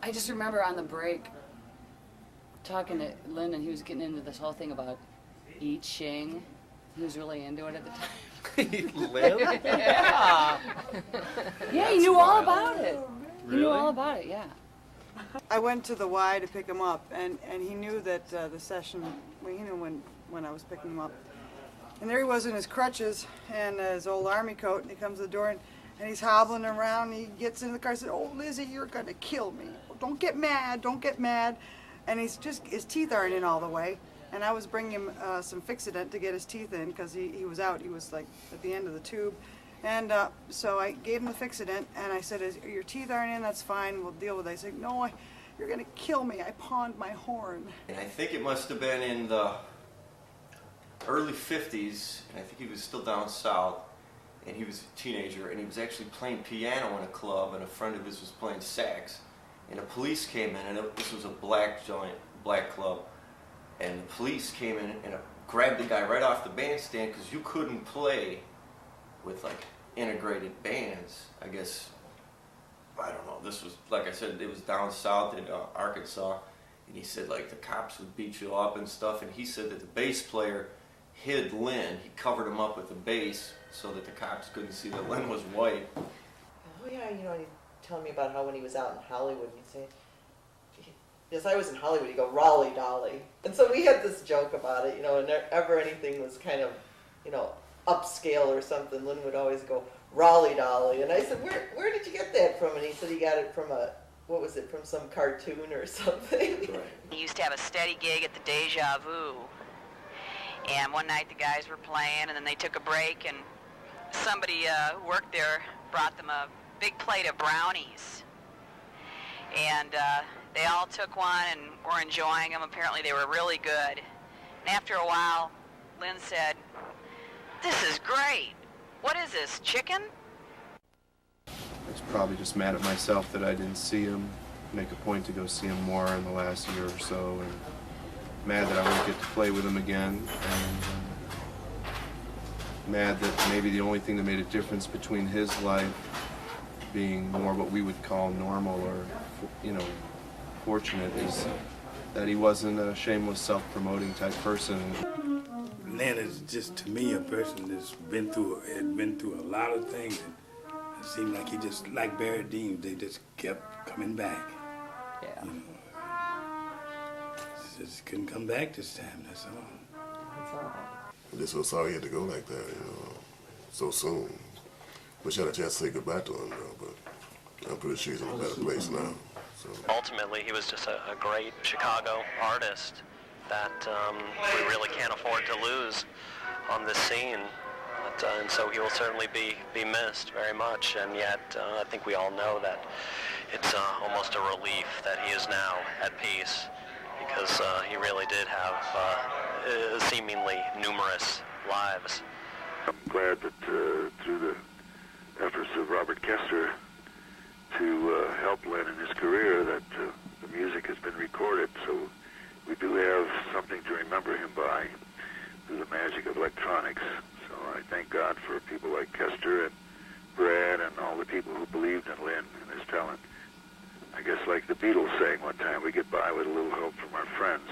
I just remember on the break talking to Lin, and he was getting into this whole thing about I Ching. He was really into it at the time. Lin? Yeah. Yeah, he knew all about it. He knew all about it, yeah. I went to the Y to pick him up, and he knew that the session, well, he knew when I was picking him up. And there he was in his crutches and his old army coat, and he comes to the door, and he's hobbling around, and he gets in the car and says, "Oh, Lizzie, you're going to kill me. Don't get mad, don't get mad." And his teeth aren't in all the way. And I was bringing him some Fixodent to get his teeth in, because he was out. He was like at the end of the tube. And so I gave him the Fixodent, and I said, "Your teeth aren't in, that's fine, we'll deal with it." I said, "No, you're going to kill me. I pawned my horn." And I think it must have been in the early 50s, and I think he was still down south, and he was a teenager, and he was actually playing piano in a club, and a friend of his was playing sax. And the police came in, and this was a black joint, black club, and the police came in and grabbed the guy right off the bandstand, because you couldn't play with like integrated bands. I guess, I don't know, this was, like I said, it was down south in Arkansas, and he said like the cops would beat you up and stuff, and he said that the bass player hid Lin. He covered him up with the bass so that the cops couldn't see that Lin was white. Oh yeah, you know, he's telling me about how when he was out in Hollywood, he'd say, "Yes, I was in Hollywood," he'd go, "Raleigh Dolly." And so we had this joke about it, you know, whenever anything was kind of, you know, upscale or something, Lin would always go, "Raleigh Dolly." And I said, where did you get that from? And he said he got it from from some cartoon or something. Right. He used to have a steady gig at the Deja Vu. And one night the guys were playing, and then they took a break, and somebody who worked there brought them a big plate of brownies. And they all took one and were enjoying them. Apparently they were really good. And after a while, Lin said, "This is great. What is this, chicken?" I was probably just mad at myself that I didn't see him, make a point to go see him more in the last year or so, and mad that I wouldn't get to play with him again, and mad that maybe the only thing that made a difference between his life being more what we would call normal or, you know, fortunate is that he wasn't a shameless, self-promoting type person. Lin is just, to me, a person that's been through a lot of things. And it seemed like he just, like Barry Dean, they just kept coming back. Yeah. You know, just couldn't come back this time, that's all. That's all. I'm just so sorry he had to go like that, you know, so soon. Wish I had a chance to say goodbye to him, though, but I'm pretty sure he's in a better place now. So. Ultimately, he was just a great Chicago artist that we really can't afford to lose on this scene. But, and so he will certainly be missed very much, and yet I think we all know that it's almost a relief that he is now at peace, because he really did have seemingly numerous lives. I'm glad that through the efforts of Robert Kester to help Lin in his career, that the music has been recorded, so we do have something to remember him by through the magic of electronics. So I thank God for people like Kester and Brad and all the people who believed in Lin and his talent. I guess like the Beatles sang one time, we get by with a little help from our friends.